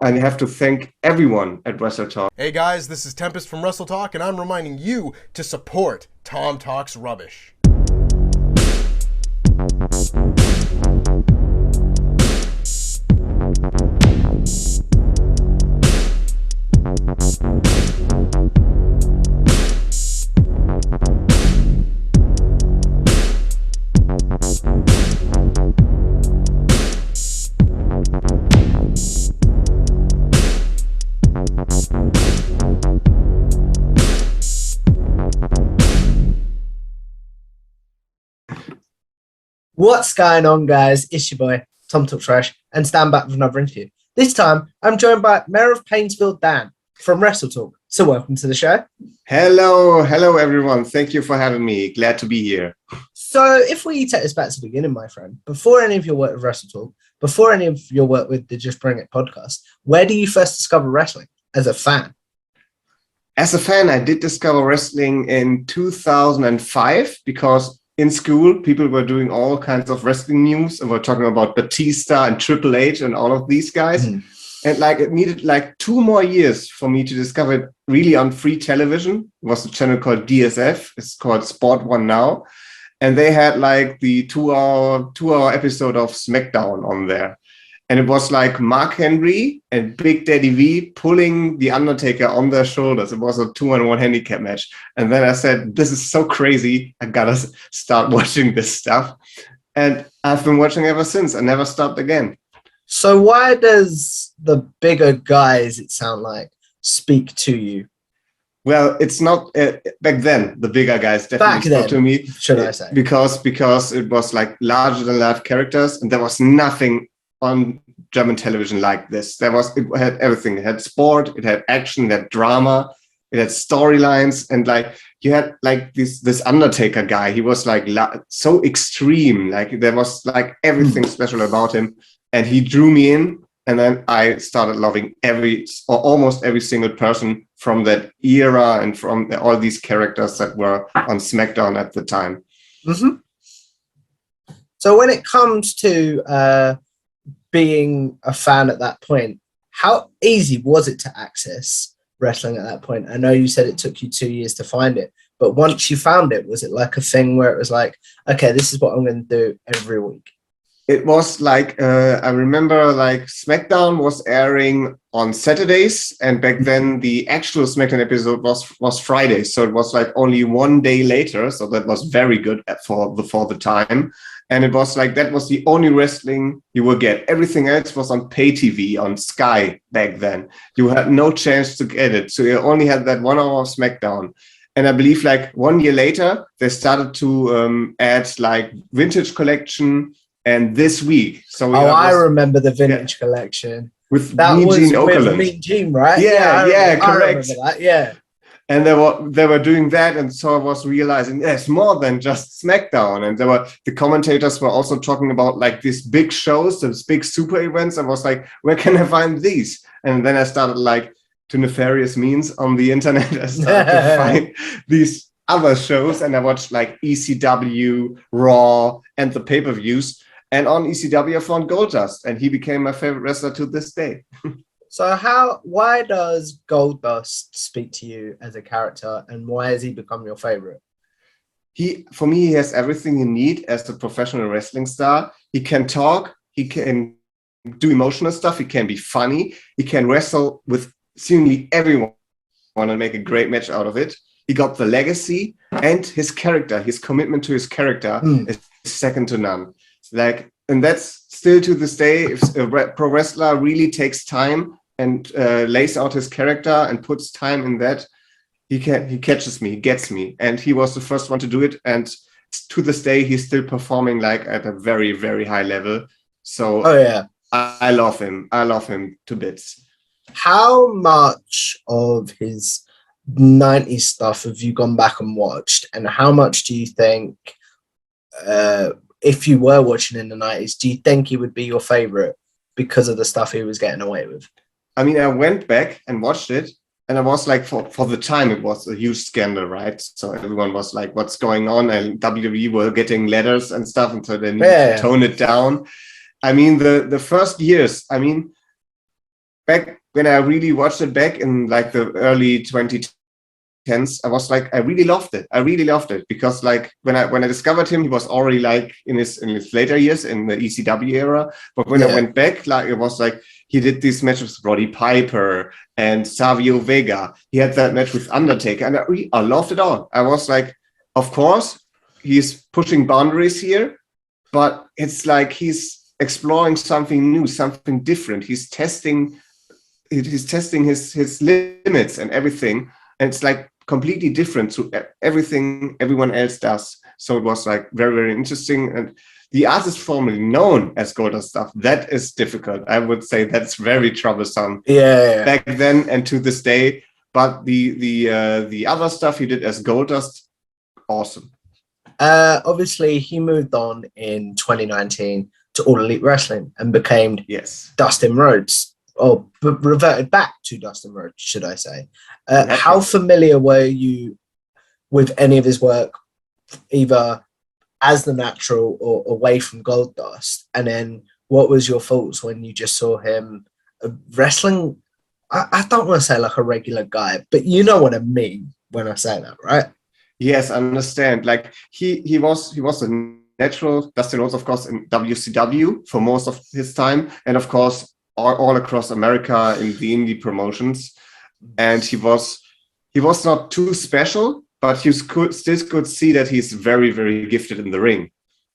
I have to thank everyone at WrestleTalk. Hey guys, this is Tempest from WrestleTalk, and I'm reminding you to support Tom Talks Rubbish. What's going on, guys? It's your boy, Tom Talk Trash, and stand back with another interview. This time, I'm joined by Mayor of Painesville, Dan, from WrestleTalk. So welcome to the show. Hello everyone. Thank you for having me. Glad to be here. So if we take this back to the beginning, my friend, before any of your work with WrestleTalk, before any of your work with the Just Bring It podcast, where do you first discover wrestling as a fan? As a fan, I did discover wrestling in 2005 because in school, people were doing all kinds of wrestling news and were talking about Batista and Triple H and all of these guys. And it needed 2 more years for me to discover it really on free television. It was a channel called DSF. It's called Sport One Now. And they had the two-hour episode of SmackDown on there. And it was Mark Henry and Big Daddy V pulling The Undertaker on their shoulders. It was a 2-on-1 handicap match. And then I said, this is so crazy. I gotta start watching this stuff. And I've been watching ever since. I never stopped again. So why does the bigger guys, it sound like, speak to you? Well, it's not back then. The bigger guys definitely spoke to me. Should I say? Because it was larger than life characters, and there was nothing on German television like this. It had everything. It had sport, it had action, it had drama, it had storylines, and you had this Undertaker guy. He was so extreme. There was everything special about him, and he drew me in. And then I started loving almost every single person from that era and from all these characters that were on SmackDown at the time. Mm-hmm. So when it comes to being a fan at that point, how easy was it to access wrestling at that point? I know you said it took you 2 years to find it, but once you found it, was it a thing where it was okay, this is what I'm going to do every week? It was I remember SmackDown was airing on Saturdays, and back then the actual SmackDown episode was Fridays, so it was only 1 day later, so that was very good for the time. And it was that was the only wrestling you would get. Everything else was on pay TV, on Sky back then. You had no chance to get it, so you only had that 1 hour of SmackDown. And I believe 1 year later they started to add vintage collection. And this week, so I remember the vintage collection with that Mean was Gene with Okerlund. Mean Gene, right? Yeah, correct. I remember that, yeah. And they were doing that, and so I was realizing it's more than just SmackDown. And the commentators were also talking about these big shows, these big super events. I was where can I find these? And then I started to nefarious means on the internet. I started to find these other shows, and I watched ECW, Raw, and the pay-per-views. And on ECW, I found Goldust, and he became my favorite wrestler to this day. So why does Goldust speak to you as a character, and why has he become your favorite? For me, he has everything you need as a professional wrestling star. He can talk, he can do emotional stuff, he can be funny, he can wrestle with seemingly everyone and make a great match out of it. He got the legacy, and his character, his commitment to his character is second to none. And that's still to this day, if a pro wrestler really takes time and lays out his character and puts time in that, he catches me, he gets me. And he was the first one to do it. And to this day, he's still performing at a very, very high level. So I love him. I love him to bits. How much of his 90s stuff have you gone back and watched? And how much do you think, if you were watching in the 90s, do you think he would be your favorite because of the stuff he was getting away with? I mean, I went back and watched it, and I was for the time, it was a huge scandal, right? So everyone was what's going on? And WWE were getting letters and stuff, and so they needed to tone it down. I mean, the first years, I mean, back when I really watched it back in like the early 2010s, I was like, I really loved it. I really loved it because like when I discovered him, he was already like in his later years in the ECW era. But when I went back, like it was like he did these matches with Roddy Piper and Savio Vega. He had that match with Undertaker, and I loved it all. I was like, of course, he's pushing boundaries here, but it's like he's exploring something new, something different. He's testing his limits and everything, and it's like completely different to everything everyone else does. So it was like very, very interesting. And the artist formerly known as Goldust stuff, that is difficult. I would say that's very troublesome back then and to this day. But the other stuff he did as Goldust, awesome. Obviously, he moved on in 2019 to All Elite Wrestling and became Dustin Rhodes, or reverted back to Dustin Rhodes, should I say. How familiar were you with any of his work, either as the Natural or away from Goldust? And then what was your thoughts when you just saw him wrestling? I don't want to say like a regular guy, but you know what I mean when I say that, right? Yes, I understand. Like he was a Natural, Dustin Rhodes, of course, in WCW for most of his time, and of course all across America in the indie promotions. And he was not too special, but you still could see that he's very, very gifted in the ring.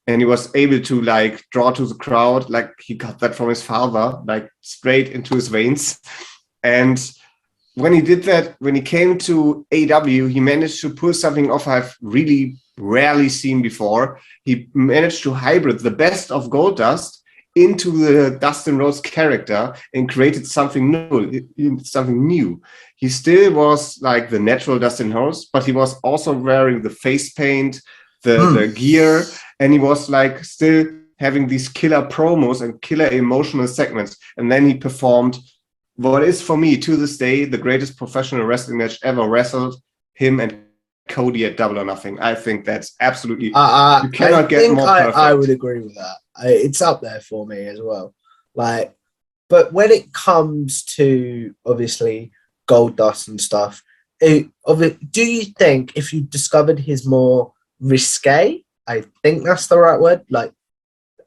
And he was able to like draw to the crowd, like he got that from his father, like straight into his veins. And when he did that, when he came to AEW, he managed to pull something off I've really rarely seen before. He managed to hybrid the best of Goldust into the Dustin Rhodes character and created something new. He still was like the natural Dustin Rhodes, but he was also wearing the face paint, the gear, and he was like still having these killer promos and killer emotional segments. And then he performed what is for me to this day the greatest professional wrestling match ever wrestled, him and Cody at Double or Nothing. I think that's absolutely you cannot get more perfect. I would agree with that. It's up there for me as well. Like, but when it comes to obviously Goldust and stuff, do you think if you discovered his more risque, I think that's the right word, like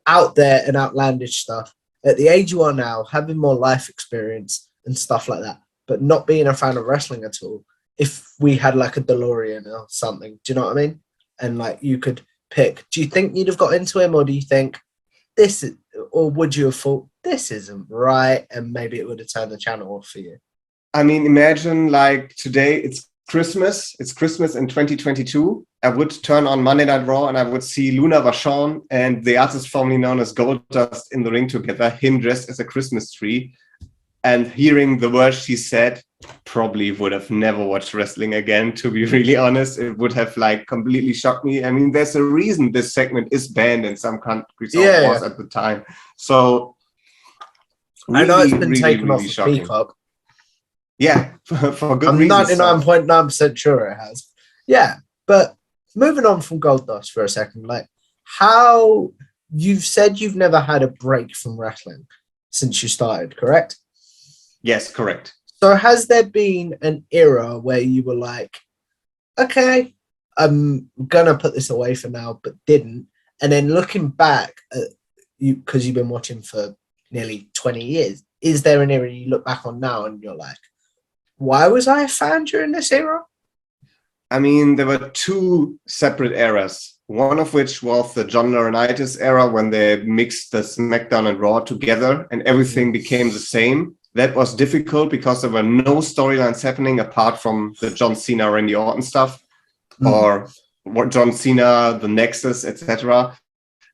out there and outlandish stuff, at the age you are now, having more life experience and stuff like that, but not being a fan of wrestling at all, if we had like a DeLorean or something, do you know what I mean? And like you could pick, do you think you'd have got into him, or do you think this is, or would you have thought this isn't right, and maybe it would have turned the channel off for you? I mean, imagine like today it's Christmas in 2022. I would turn on Monday Night Raw and I would see Luna Vachon and the artist formerly known as Goldust in the ring together, him dressed as a Christmas tree, and hearing the words she said, probably would have never watched wrestling again, to be really honest. It would have like completely shocked me. I mean, there's a reason this segment is banned in some countries, or was at the time. So really, I know it's been taken off of Peacock. Yeah, for good I'm reasons. I'm 99.9% sure it has. Yeah, but moving on from Goldust for a second, like how you've said you've never had a break from wrestling since you started, correct? Yes, correct. So has there been an era where you were like, okay, I'm gonna put this away for now, but didn't, and then looking back at you, because you've been watching for nearly 20 years, is there an era you look back on now and you're like, why was I a fan during this era? I mean, there were two separate eras. One of which was the John Laurinaitis era, when they mixed the SmackDown and Raw together and everything became the same. That was difficult because there were no storylines happening apart from the John Cena, Randy Orton stuff, or John Cena, the Nexus, etc.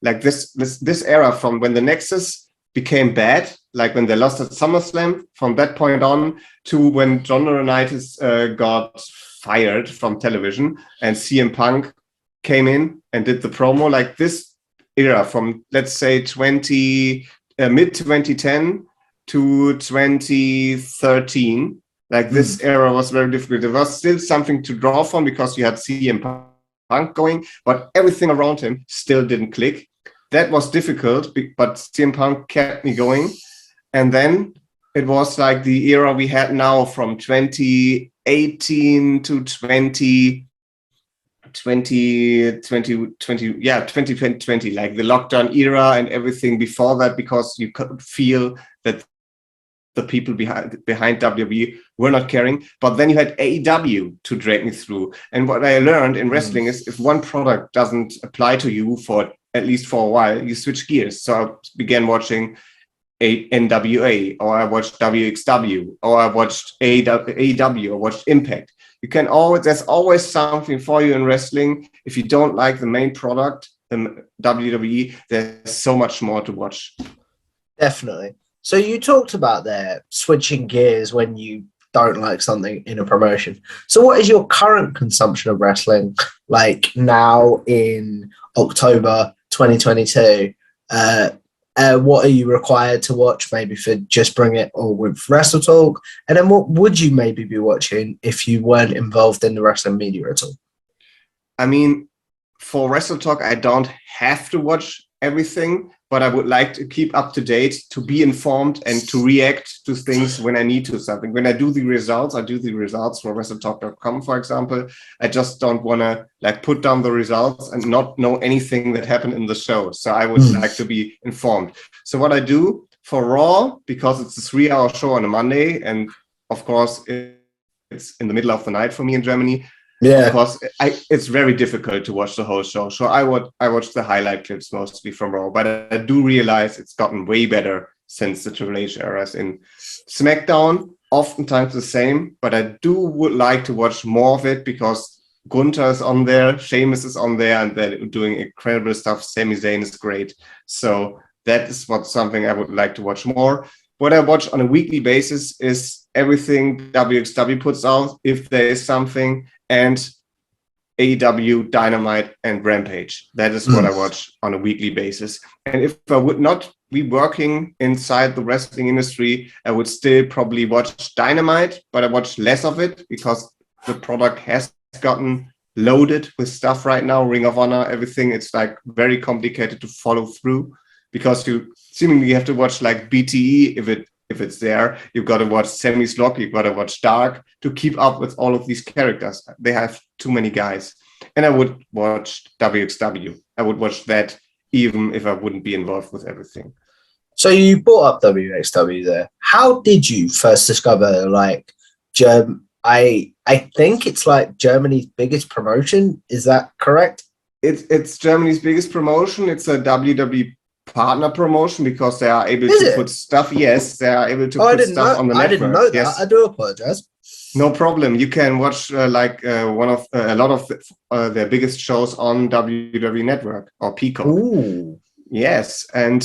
Like this era from when the Nexus became bad, like when they lost at SummerSlam, from that point on to when John Laurinaitis got fired from television and CM Punk came in and did the promo, like this era from, let's say, mid 2010 to 2013, like this era was very difficult. There was still something to draw from because you had CM Punk going, but everything around him still didn't click. That was difficult, but CM Punk kept me going. And then it was like the era we had now from 2018 to 2020, like the lockdown era and everything before that, because you could feel that the people behind WWE were not caring. But then you had AEW to drag me through. And what I learned in wrestling is if one product doesn't apply to you for at least for a while, you switch gears. So I began watching NWA, or I watched WXW, or I watched AEW, or watched Impact. You can always, there's always something for you in wrestling. If you don't like the main product, the WWE, there's so much more to watch. Definitely. So you talked about there switching gears when you don't like something in a promotion. So what is your current consumption of wrestling like now in October 2022? What are you required to watch maybe for Just Bring It or with WrestleTalk? And then what would you maybe be watching if you weren't involved in the wrestling media at all? I mean, for WrestleTalk, I don't have to watch everything, but I would like to keep up to date, to be informed and to react to things when I need to something. When I do the results, I do the results for WrestleTalk.com, for example. I just don't want to like put down the results and not know anything that happened in the show. So I would like to be informed. So what I do for Raw, because it's a 3-hour show on a Monday, and of course it's in the middle of the night for me in Germany. Yeah, Because it's very difficult to watch the whole show. So I watch the highlight clips mostly from Raw, but I do realize it's gotten way better since the Triple H eras. In SmackDown, oftentimes the same, but I would like to watch more of it because Gunther is on there, Sheamus is on there, and they're doing incredible stuff. Sami Zayn is great. So that is something I would like to watch more. What I watch on a weekly basis is everything WXW puts out, if there is something, and AEW, Dynamite, and Rampage. That is what I watch on a weekly basis. And if I would not be working inside the wrestling industry, I would still probably watch Dynamite, but I watch less of it because the product has gotten loaded with stuff right now. Ring of Honor, everything. It's like very complicated to follow through because you seemingly have to watch like BTE if it's there. You've got to watch Semi-Slog, you've got to watch Dark to keep up with all of these characters. They have too many guys. And I would watch WXW. I would watch that even if I wouldn't be involved with everything. So you brought up WXW there. How did you first discover like I think it's like Germany's biggest promotion. Is that correct? It's Germany's biggest promotion. It's a WWE partner promotion because they are able to put stuff. Yes, they are able to put stuff on the network. I didn't know that. Yes. I do apologize. No problem. You can watch a lot of their biggest shows on WWE Network or Peacock. Ooh. Yes, and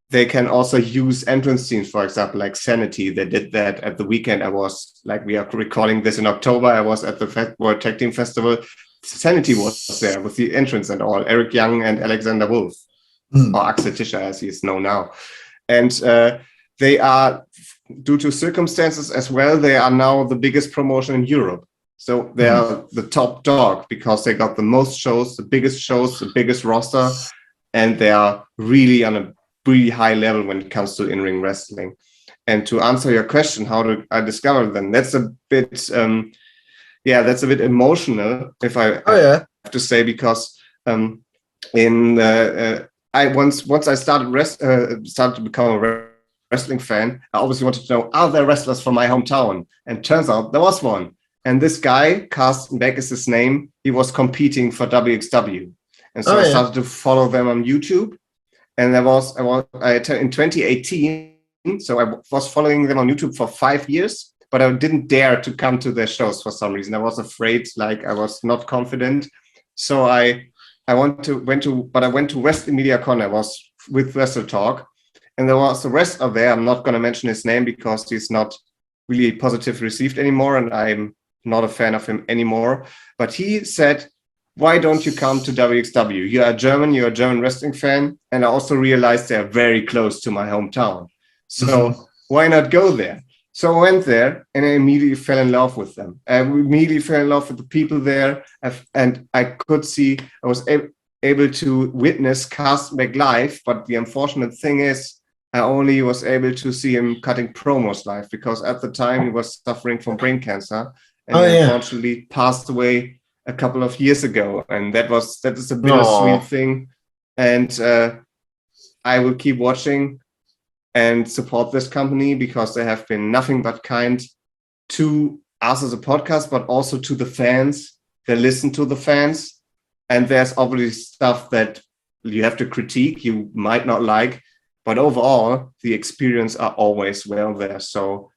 they can also use entrance scenes, for example, like Sanity. They did that at the weekend. We are recording this in October. I was at the World Tag Team Festival. Sanity was there with the entrance and all. Eric Young and Alexander Wolf. Or Axel Tischer, as he is known now. And they are, due to circumstances as well, they are now the biggest promotion in Europe. So they are the top dog because they got the most shows, the biggest roster, and they are really on a really high level when it comes to in-ring wrestling. And to answer your question, how did I discover them? That's a bit, that's a bit emotional, if I have to say, because once I started to become a wrestling fan, I obviously wanted to know, are there wrestlers from my hometown? And turns out there was one. And this guy, Carsten Beck is his name, he was competing for WXW. And so I started to follow them on YouTube. And in 2018, so I was following them on YouTube for 5 years, but I didn't dare to come to their shows for some reason. I was afraid, I was not confident. So I went to Wrestling Media Con. I was with WrestleTalk, and there was a wrestler there. I'm not going to mention his name because he's not really positive received anymore, and I'm not a fan of him anymore. But he said, "Why don't you come to WXW? You're a German wrestling fan, and I also realized they're very close to my hometown. So why not go there?" So I went there and I immediately fell in love with them. I immediately fell in love with the people there. And I could see, I was able to witness Carsten Beck live. But the unfortunate thing is I only was able to see him cutting promos live because at the time he was suffering from brain cancer and Oh he yeah. unfortunately passed away a couple of years ago. And that is a bittersweet Oh, thing. And I will keep watching and support this company because they have been nothing but kind to us as a podcast, but also to the fans. They listen to the fans. And there's obviously stuff that you have to critique, you might not like, but overall, the experience are always well there. So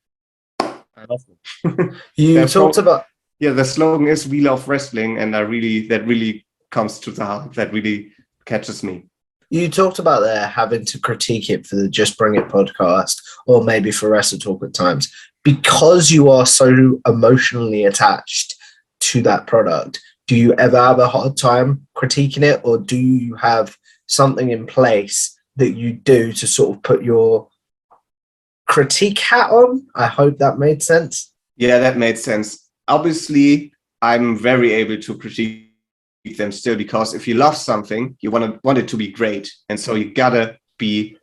I love them. you talked about The slogan is "We love wrestling," and that really comes to the heart. That really catches me. there having to critique it for the Just Bring It podcast, or maybe for WrestleTalk at times, because you are so emotionally attached to that product. Do you ever have a hard time critiquing it, or do you have something in place that you do to sort of put your critique hat on? I hope that made sense. Yeah, that made sense. Obviously, I'm very able to critique them still because if you love something, you want it to be great, and so you gotta be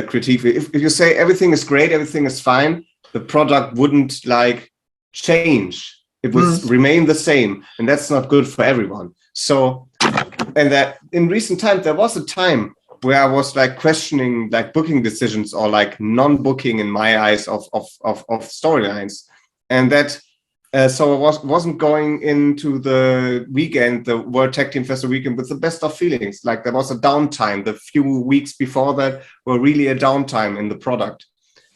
critique. If you say everything is great, everything is fine, the product wouldn't like change. It would remain the same, and that's not good for everyone. So, and that in recent times there was a time where I was like questioning like booking decisions or like non-booking in my eyes of storylines, and that so I wasn't going into the weekend, the World Tag Team Festival weekend, with the best of feelings. Like there was a downtime. The few weeks before that were really a downtime in the product,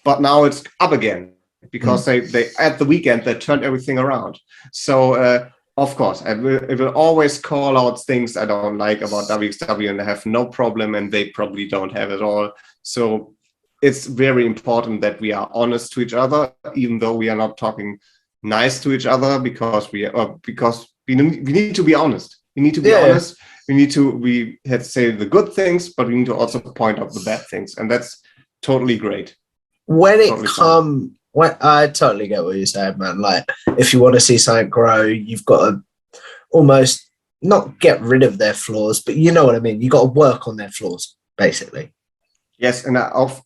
but now it's up again because they at the weekend they turned everything around. So of course, I will always call out things I don't like about WXW, and I have no problem, and they probably don't have at all. So it's very important that we are honest to each other, even though we are not talking nice to each other, because we need to be honest. We need to be honest. We have to say the good things, but we need to also point out the bad things, and that's totally great. When it comes, I totally get what you're saying, man. Like, if you want to see something grow, you've got to almost not get rid of their flaws, but you know what I mean. You got to work on their flaws, basically. Yes, and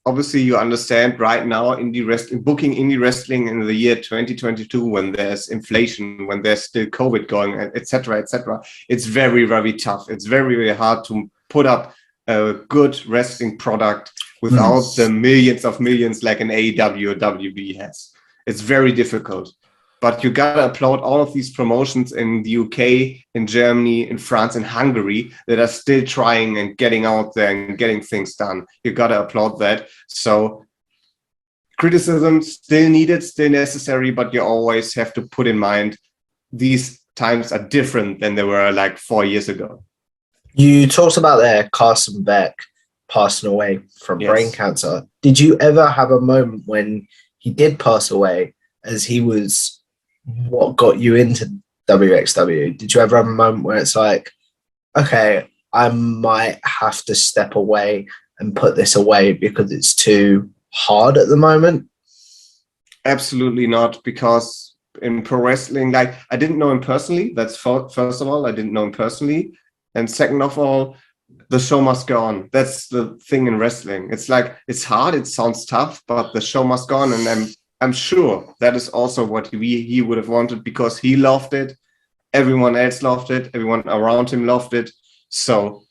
obviously you understand right now booking indie wrestling in the year 2022, when there's inflation, when there's still COVID going, etc., etc. It's very, very tough. It's very, very hard to put up a good wrestling product without the millions like an AEW or WB has. It's very difficult. But you gotta applaud all of these promotions in the UK, in Germany, in France, and Hungary that are still trying and getting out there and getting things done. You gotta applaud that. So criticism still needed, still necessary, but you always have to put in mind these times are different than they were like 4 years ago. You talked about there Carson Beck passing away from brain cancer. Did you ever have a moment when he did pass away, as he was what got you into WXW? Did you ever have a moment where it's like, okay, I might have to step away and put this away because it's too hard at the moment? Absolutely not, because in pro wrestling, like, I didn't know him personally. That's first of all, I didn't know him personally. And second of all, the show must go on. That's the thing in wrestling. It's like, it's hard, it sounds tough, but the show must go on. And I'm sure that is also what he would have wanted, because he loved it. Everyone else loved it. Everyone around him loved it. So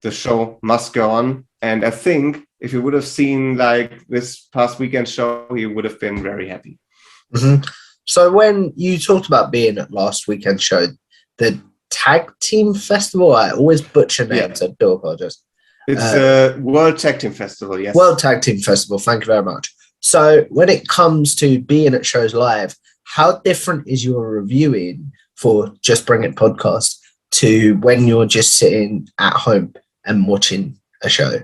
the show must go on. And I think if you would have seen like this past weekend show, he would have been very happy. Mm-hmm. So when you talked about being at last weekend show, the Tag Team Festival, I always butcher names. I do apologize. It's a World Tag Team Festival, yes. World Tag Team Festival, thank you very much. So when it comes to being at shows live, how different is your reviewing for Just Bring It podcast to when you're just sitting at home and watching a show?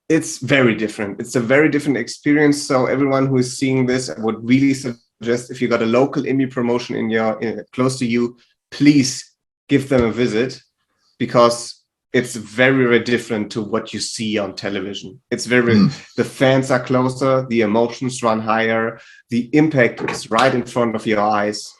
It's very different. It's a very different experience. So everyone who is seeing this, I would really suggest, if you got a local indie promotion close to you, please give them a visit, because it's very, very different to what you see on television. It's the fans are closer, the emotions run higher, the impact is right in front of your eyes,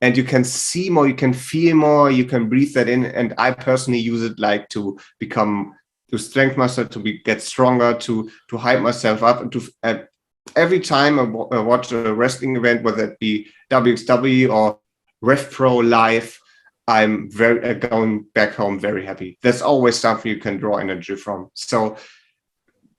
and you can see more, you can feel more, you can breathe that in. And I personally use it like to become strengthen myself, get stronger, to hype myself up, and every time I watch a wrestling event, whether it be WXW or Rev Pro Live, I'm very going back home very happy. There's always something you can draw energy from. So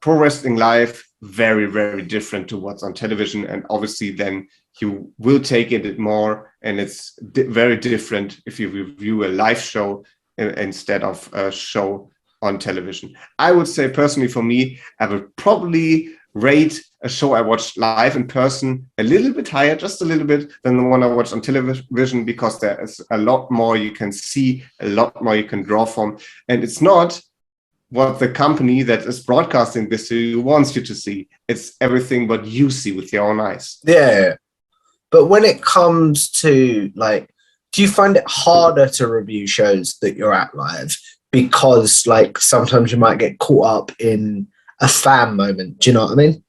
Pro Wrestling Live, very, very different to what's on television. And obviously then you will take it more, and it's very different if you review a live show instead of a show on television. I would say personally for me, I would probably rate a show I watched live in person a little bit higher, just a little bit, than the one I watched on television, because there is a lot more you can see, a lot more you can draw from. And it's not what the company that is broadcasting this to you wants you to see. It's everything what you see with your own eyes. Yeah. But when it comes to, like, do you find it harder to review shows that you're at live? Because, like, sometimes you might get caught up in a fan moment. Do you know what I mean?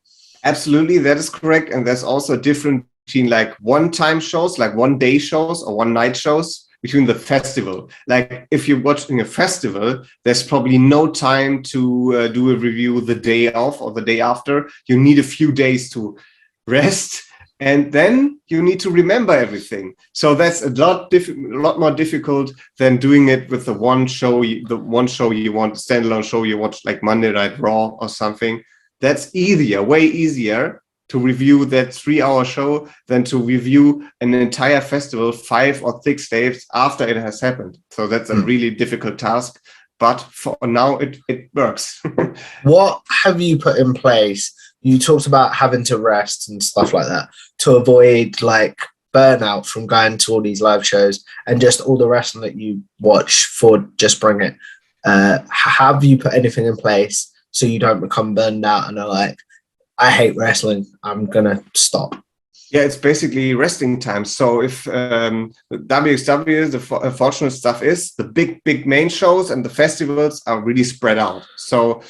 Absolutely, that is correct. And there's also a difference between like one-time shows, like one-day shows or one-night shows, between the festival. Like if you're watching a festival, there's probably no time to do a review the day of or the day after. You need a few days to rest, and then you need to remember everything. So that's a lot more difficult than doing it with the one show you want, standalone show you watch, like Monday Night Raw or something. That's easier, way easier to review that 3-hour show than to review an entire festival 5 or 6 days after it has happened. So that's a really difficult task, but for now it works. What have you put in place? You talked about having to rest and stuff like that to avoid like burnout from going to all these live shows and just all the wrestling that you watch for Just Bring It. Have you put anything in place so you don't become burned out and are like, I hate wrestling, I'm gonna stop? Yeah, it's basically resting time. So if WXW, the unfortunate stuff is the big main shows and the festivals are really spread out. So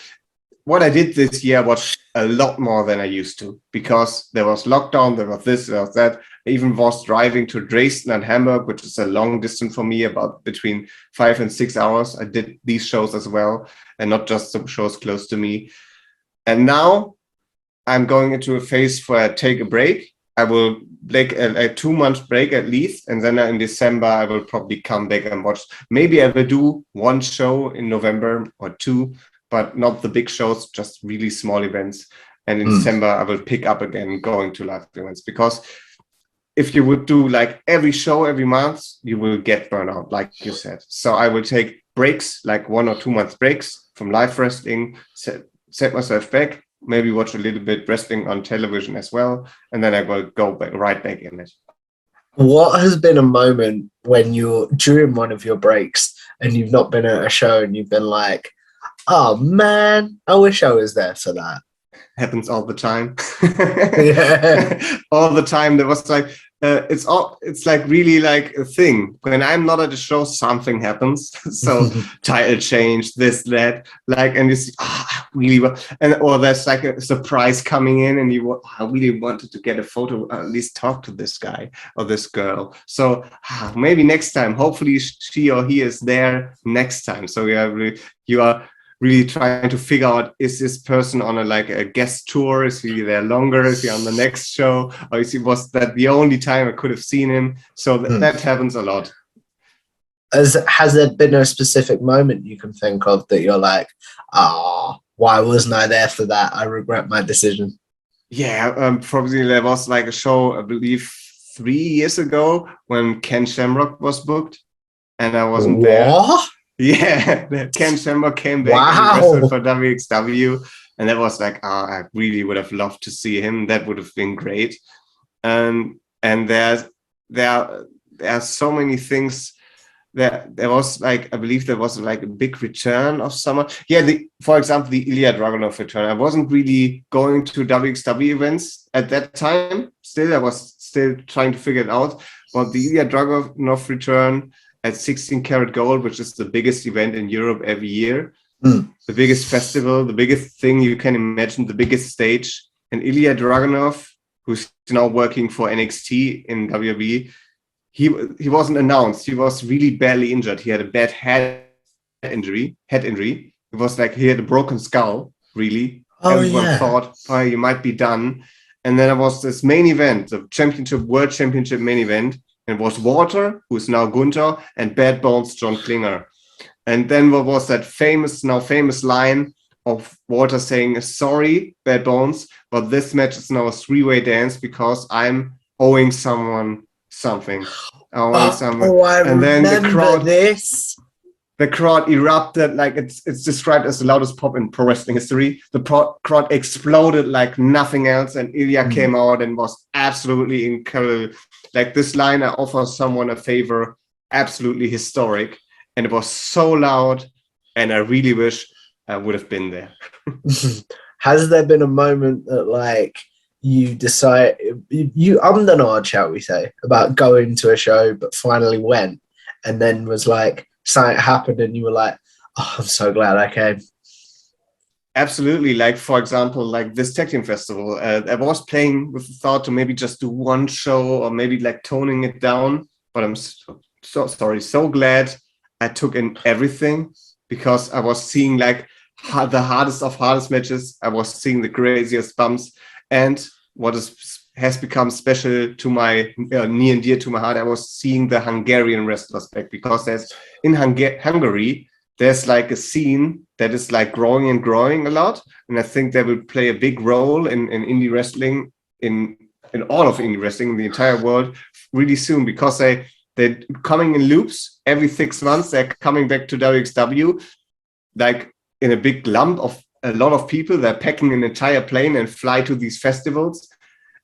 what I did this year was a lot more than I used to, because there was lockdown, there was this, there was that. I even was driving to Dresden and Hamburg, which is a long distance for me, about between 5 and 6 hours. I did these shows as well, and not just some shows close to me. And now I'm going into a phase where I take a break. I will take a 2-month break at least, and then in December I will probably come back and watch. Maybe I will do one show in November or 2, but not the big shows, just really small events. And in December I will pick up again going to live events, because if you would do like every show every month, you will get burnout, like you said. So I will take breaks, like 1 or 2 month breaks from live wrestling, set myself back, maybe watch a little bit wrestling on television as well, and then I will go right back in it. What has been a moment when you're during one of your breaks and you've not been at a show and you've been like, oh man, I wish I was there for that? Happens all the time. Yeah. All the time. There was like it's like really like a thing. When I'm not at the show, something happens. So title change, this, that, like, and you see, really well. And or there's like a surprise coming in, and I really wanted to get a photo, at least talk to this guy or this girl. So maybe next time, hopefully she or he is there next time. So you are really trying to figure out, is this person on a guest tour? Is he there longer? Is he on the next show? Or was that the only time I could have seen him? So that happens a lot. Has there been a specific moment you can think of that you're like, why wasn't I there for that? I regret my decision. Yeah, probably there was like a show, I believe 3 years ago, when Ken Shamrock was booked and I wasn't there. Yeah, Ken Shamrock came back and wrestled for WXW, and that was like, I really would have loved to see him. That would have been great. And there are so many things. There was like, I believe there was like a big return of someone. Yeah, for example, the Ilya Dragunov return. I wasn't really going to WXW events at that time. Still, I was still trying to figure it out. But the Ilya Dragunov return at 16 Karat Gold, which is the biggest event in Europe every year, the biggest festival, the biggest thing you can imagine, the biggest stage. And Ilya Dragunov, who's now working for NXT in WWE, he wasn't announced. He was really badly injured. He had a bad head injury, It was like he had a broken skull, really. Oh, Everyone yeah. thought, oh, you might be done. And then there was this main event, the World Championship main event. It was Walter, who's now Gunther, and Bad Bones John Klinger. And then what was that famous line of Walter saying, sorry, Bad Bones, but this match is now a three-way dance because I'm owing someone something. I And then remember this. the crowd erupted, like it's described as the loudest pop in pro wrestling history. The crowd exploded like nothing else, and Ilya came out and was absolutely incredible. Like this line, I offer someone a favor, absolutely historic. And it was so loud, and I really wish I would have been there. Has there been a moment that like you decide you undernod, shall we say, about going to a show, but finally went, and then was like something happened, and you were like, "Oh, I'm so glad I came." Absolutely. Like, for example, like this tag team festival, I was playing with the thought to maybe just do one show or maybe like toning it down. But I'm so sorry, so glad I took in everything, because I was seeing like the hardest matches. I was seeing the craziest bumps, and what has become special to my near and dear to my heart, I was seeing the Hungarian wrestlers back, because there's in Hungary there's like a scene that is like growing and growing a lot, and I think they will play a big role in indie wrestling, in all of indie wrestling in the entire world really soon, because they're coming in loops every 6 months. They're coming back to WXW, like in a big lump of a lot of people. They're packing an entire plane and fly to these festivals.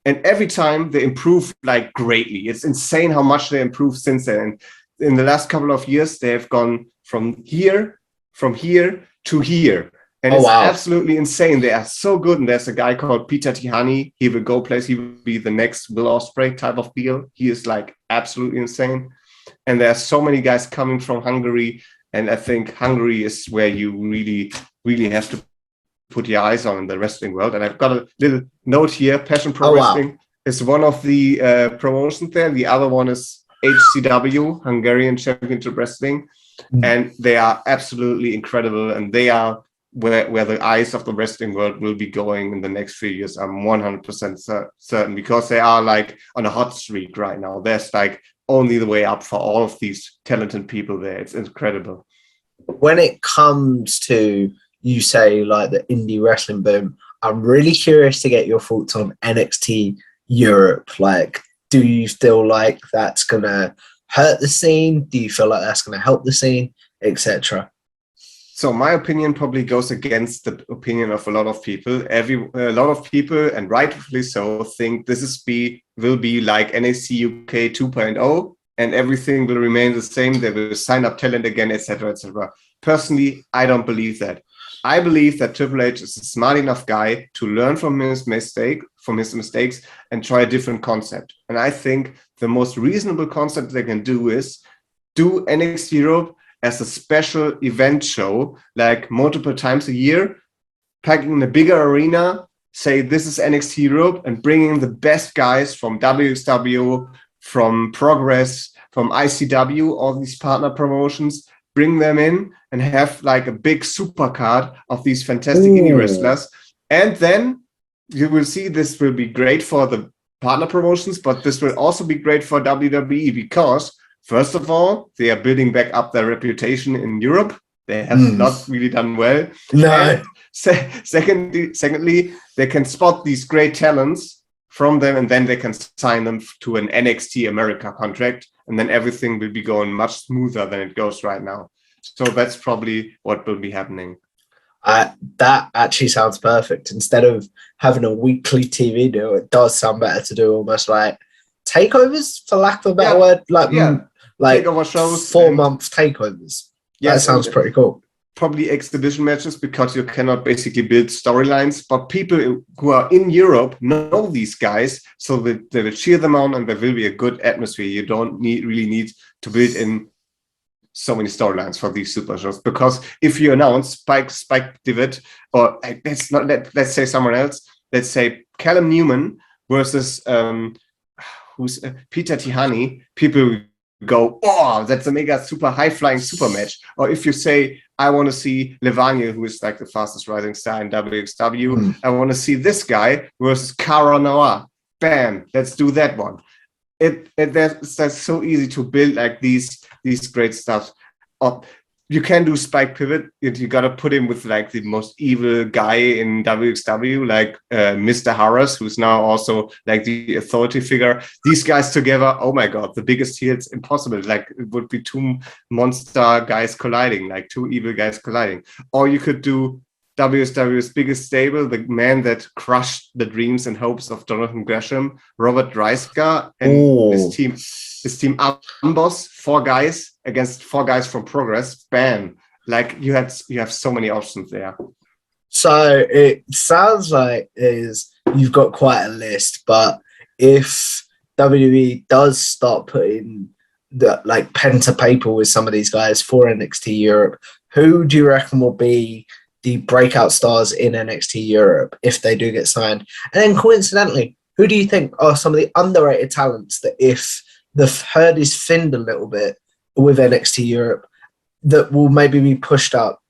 And every time they improve like greatly. It's insane how much they improved since then. And in the last couple of years, they have gone from here to here. And it's absolutely insane. They are so good. And there's a guy called Peter Tihani. He will go place. He will be the next Will Ospreay type of deal. He is like absolutely insane. And there are so many guys coming from Hungary. And I think Hungary is where you really, really have to put your eyes on in the wrestling world. And I've got a little note here. Passion Pro Wrestling is one of the promotions there. The other one is HCW, Hungarian Championship Wrestling. And they are absolutely incredible. And they are where the eyes of the wrestling world will be going in the next few years. I'm 100% certain, because they are like on a hot streak right now. There's like only the way up for all of these talented people there. It's incredible. When it comes to, you say, like the indie wrestling boom, I'm really curious to get your thoughts on NXT Europe. Like, do you feel like that's going to hurt the scene? Do you feel like that's going to help the scene, etc.? So my opinion probably goes against the opinion of a lot of people. A lot of people, and rightfully so, think this will be like NXT UK 2.0, and everything will remain the same. They will sign up talent again, etc., etc. Personally, I don't believe that. I believe that Triple H is a smart enough guy to learn from his mistakes, and try a different concept. And I think the most reasonable concept they can do is do NXT Europe as a special event show, like multiple times a year, packing in a bigger arena, say this is NXT Europe, and bringing the best guys from WXW, from Progress, from ICW, all these partner promotions, bring them in and have like a big super card of these fantastic indie wrestlers. And then you will see this will be great for the partner promotions, but this will also be great for WWE, because first of all, they are building back up their reputation in Europe. They have not really done well. No. And secondly, they can spot these great talents from them, and then they can sign them to an NXT America contract, and then everything will be going much smoother than it goes right now. So that's probably what will be happening. That actually sounds perfect. Instead of having a weekly TV deal, it does sound better to do almost like takeovers, for lack of a better word. Like takeover shows, 4-month takeovers. Yeah, that sounds pretty cool. Probably exhibition matches, because you cannot basically build storylines, but people who are in Europe know these guys, so they will cheer them on, and there will be a good atmosphere. You don't really need to build in so many storylines for these super shows, because if you announce Spike Divitt, or let's say someone else, let's say Callum Newman versus who's Peter Tihani, people go, oh, that's a mega super high flying super match. Or if you say, I want to see Levania, who is like the fastest rising star in WXW, I want to see this guy versus Cara Noir. Bam, let's do that one. That's so easy to build like these great stuff. You can do Spike Pivot. You got to put him with like the most evil guy in WXW, like Mr. Harris, who's now also like the authority figure. These guys together, oh my God, the biggest heel, it's impossible. Like it would be two monster guys colliding, like two evil guys colliding. Or you could do WXW's biggest stable, the man that crushed the dreams and hopes of Jonathan Gresham, Robert Dreisker, and his team Amboss, 4 guys against 4 guys from Progress. Bam! Like you have so many options there. So it sounds like you've got quite a list, but if WWE does start putting the like pen to paper with some of these guys for NXT Europe, who do you reckon will be the breakout stars in NXT Europe if they do get signed? And then coincidentally, who do you think are some of the underrated talents that if the herd is thinned a little bit with NXT Europe that will maybe be pushed up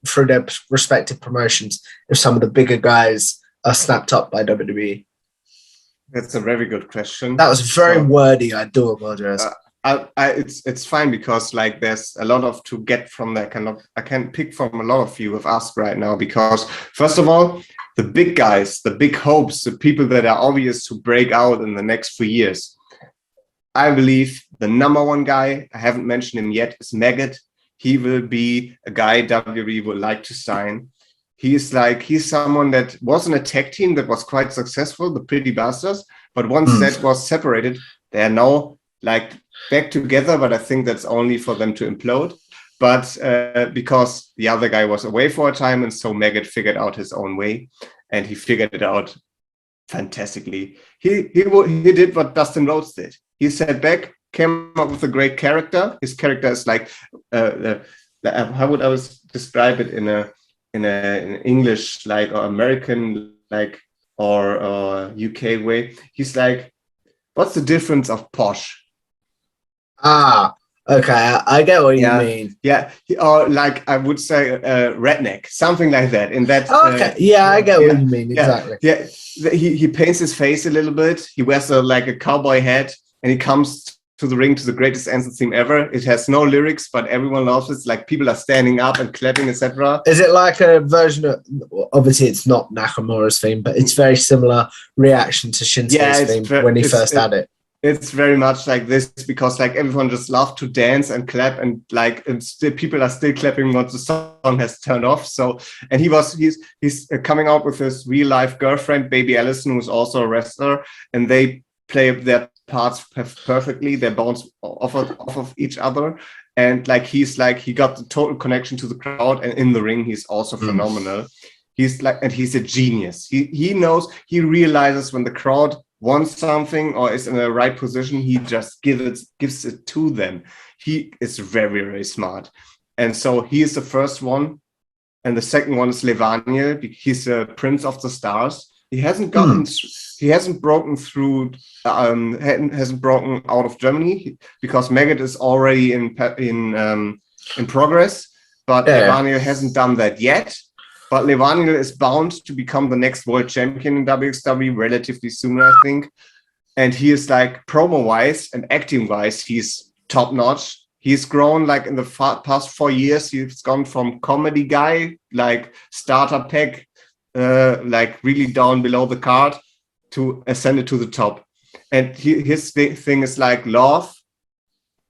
through their respective promotions if some of the bigger guys are snapped up by WWE? That's a very good question. That was very wordy. I do apologize. It's fine because like there's a lot of to get from that kind of. I can pick from a lot of you with Ask right now because first of all, the big guys, the big hopes, the people that are obvious to break out in the next few years. I believe the number one guy, I haven't mentioned him yet, is Maggot. He will be a guy WWE would like to sign. He's someone that was in a tag team that was quite successful, the Pretty Bastards. But once that was separated, they are now like back together. But I think that's only for them to implode. But because the other guy was away for a time, and so Maggot figured out his own way, and he figured it out fantastically. He did what Dustin Rhodes did. He sat back, came up with a great character. His character is like, how would I describe it in an English like or American like or UK way? He's like, what's the difference of posh? Okay, I get what you mean. Yeah, or like I would say redneck, something like that. In that. Okay, I get what you mean exactly. Yeah, he paints his face a little bit. He wears like a cowboy hat, and he comes to the ring to the greatest entrance theme ever. It has no lyrics, but everyone loves it. Like people are standing up and clapping, etc. Is it like a version of? Obviously, it's not Nakamura's theme, but it's very similar reaction to Shinsuke's theme when he first had it. It's very much like this because like everyone just loves to dance and clap and like and still people are still clapping once the song has turned off. So and he's coming out with his real life girlfriend Baby Allison, who's also a wrestler, and they play their parts perfectly. They bounce off of each other, and like he got the total connection to the crowd, and in the ring he's also phenomenal. He's a genius. He knows, he realizes when the crowd wants something or is in the right position, he just gives it to them. He is very, very smart. And so he is the first one. And the second one is Levaniel. He's a Prince of the Stars. He hasn't broken through, hasn't broken out of Germany because Maggot is already in progress, but Levaniel hasn't done that yet. But Levaniel is bound to become the next world champion in WXW relatively soon, I think. And he is like promo-wise and acting-wise, he's top-notch. He's grown like in the past 4 years. He's gone from comedy guy, like starter pack, like really down below the card, to ascended to the top. And his thing is like love.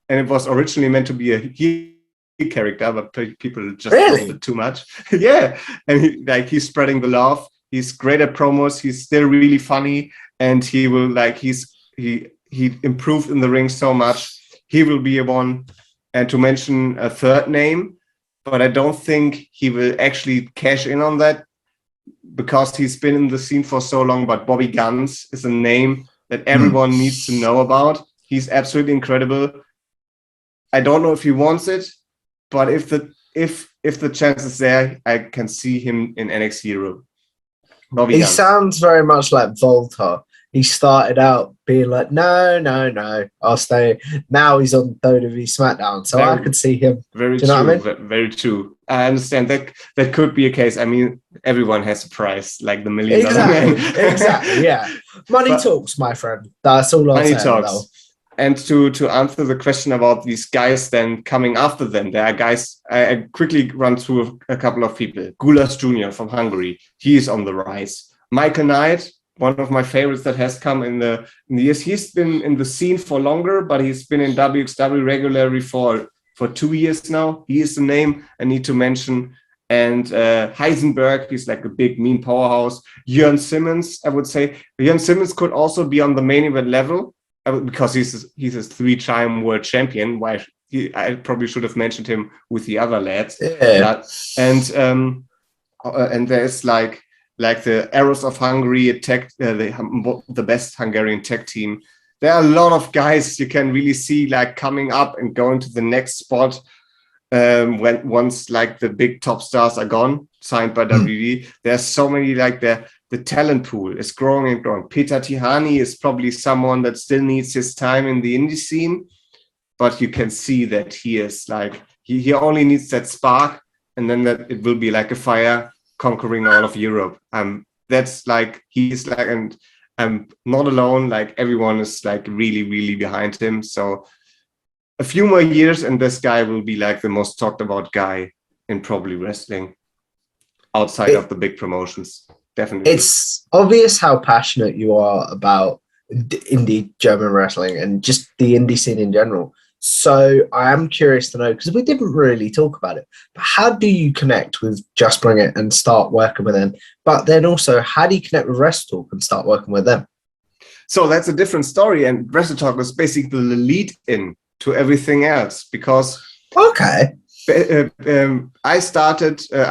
And it was originally meant to be a heel character, but people just loved it too much. Yeah, and he's spreading the love. He's great at promos. He's still really funny, and he will he improved in the ring so much. He will be a one. And to mention a third name, but I don't think he will actually cash in on that because he's been in the scene for so long. But Bobby Guns is a name that everyone needs to know about. He's absolutely incredible. I don't know if he wants it, but if the chance is there, I can see him in NXT Europe. He sounds very much like Volta he started out being like, no, I'll stay. Now he's on WWE SmackDown, so I could see him. Very Do you know true. what I mean? Very true. I understand that could be a case. I mean, everyone has a price, like the $1 million Exactly, man. exactly, yeah. Money But talks, my friend. That's all I'll money say, talks. though. And to answer the question about these guys then coming after them, there are guys, I quickly run through a couple of people. Gulas Jr. from Hungary, he is on the rise. Michael Knight, one of my favorites that has come in the years. He's been in the scene for longer, but he's been in WXW regularly for 2 years now. He is the name I need to mention. And Heisenberg, he's like a big, mean powerhouse. Jörn Simmons, I would say. Jörn Simmons could also be on the main event level, because he's a 3-time world champion. Why I probably should have mentioned him with the other lads. Yeah. And there's like the Arrows of Hungary, the best Hungarian tech team. There are a lot of guys you can really see like coming up and going to the next spot once like the big top stars are gone, signed by WWE. There's so many, like the talent pool is growing and growing. Peter Tihani is probably someone that still needs his time in the indie scene, but you can see that he is like, he only needs that spark, and then that it will be like a fire conquering all of Europe. That's like, he's like, and I'm not alone, like everyone is like really, really behind him. So a few more years and this guy will be like the most talked about guy in probably wrestling outside of the big promotions. Definitely. It's obvious how passionate you are about indie German wrestling and just the indie scene in general. So I am curious to know, because we didn't really talk about it, but how do you connect with Just Bring It and start working with them? But then also, how do you connect with WrestleTalk and start working with them? So that's a different story. And WrestleTalk was basically the lead in to everything else, because okay. I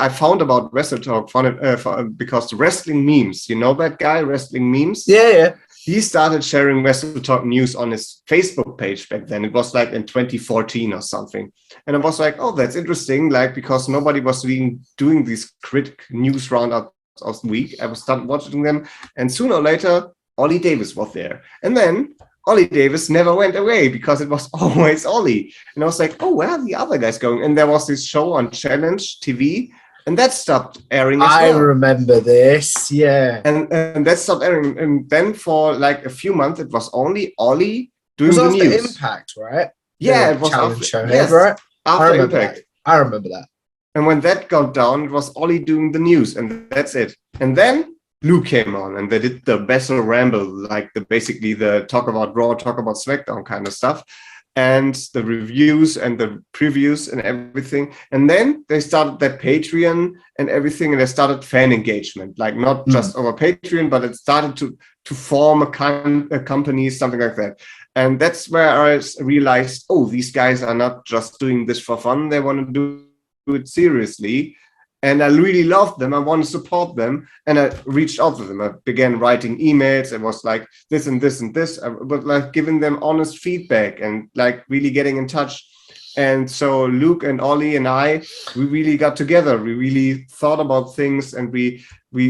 found about WrestleTalk because the wrestling memes, you know that guy, wrestling memes? Yeah. He started sharing WrestleTalk news on his Facebook page back then. It was like in 2014 or something. And I was like, oh, that's interesting. Like, because nobody was doing these critic news roundups of the week. I was started watching them. And sooner or later, Ollie Davis was there. And then Ollie Davis never went away because it was always Ollie. And I was like, oh, where are the other guys going? And there was this show on Challenge TV, and that stopped airing as well. I remember this, yeah. And that stopped airing. And then for like a few months, it was only Ollie doing the news. After Impact, right? Yeah, it was after, show, yes, right? after Impact. I remember that. And when that got down, it was Ollie doing the news, and that's it. And then Luke came on, and they did the Bessel Ramble, like basically the talk about Raw, talk about SmackDown kind of stuff, and the reviews and the previews and everything. And then they started that Patreon and everything, and they started fan engagement, like not just over Patreon, but it started to form a company, something like that. And that's where I realized, oh, these guys are not just doing this for fun; they want to do it seriously. And I really loved them. I want to support them. And I reached out to them. I began writing emails. It was like this and this and this. I was like giving them honest feedback and like really getting in touch. And so Luke and Ollie and we really got together. We really thought about things, and we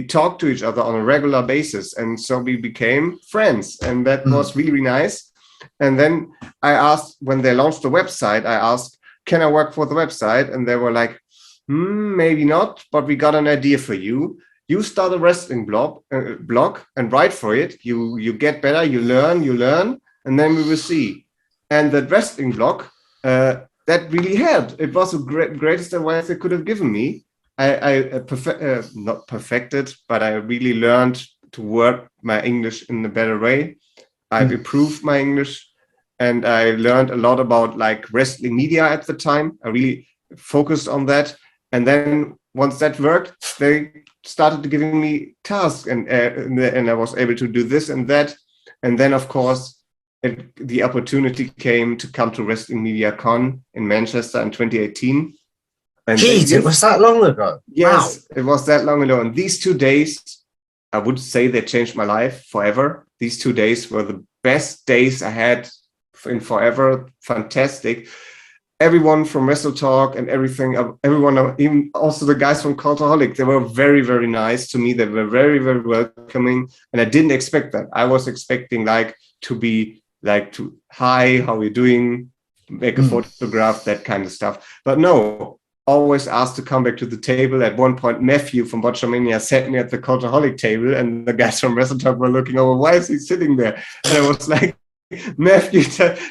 talked to each other on a regular basis. And so we became friends. And that was really, really nice. And then I asked, when they launched the website, I asked, can I work for the website? And they were like, maybe not, but we got an idea for you. You start a wrestling blog and write for it. You get better, you learn, and then we will see. And that wrestling blog, that really helped. It was the greatest advice they could have given me. Not perfected, but I really learned to work my English in a better way. I've improved my English, and I learned a lot about like wrestling media at the time. I really focused on that. And then once that worked, they started giving me tasks, and I was able to do this and that. And then, of course, the opportunity came to come to Wrestling Media Con in Manchester in 2018. And jeez, it was that long ago. Yes, wow. It was that long ago. And these 2 days, I would say they changed my life forever. These 2 days were the best days I had in forever. Fantastic. everyone from WrestleTalk and everything, everyone, even also the guys from Cultaholic, they were very, very nice to me. They were very, very welcoming. And I didn't expect that. I was expecting like to be like to, hi, how are you doing? Make a photograph, that kind of stuff. But no, always asked to come back to the table. At one point, Matthew from Botchamania sat me at the Cultaholic table, and the guys from WrestleTalk were looking over, why is he sitting there? And I was like, Matthew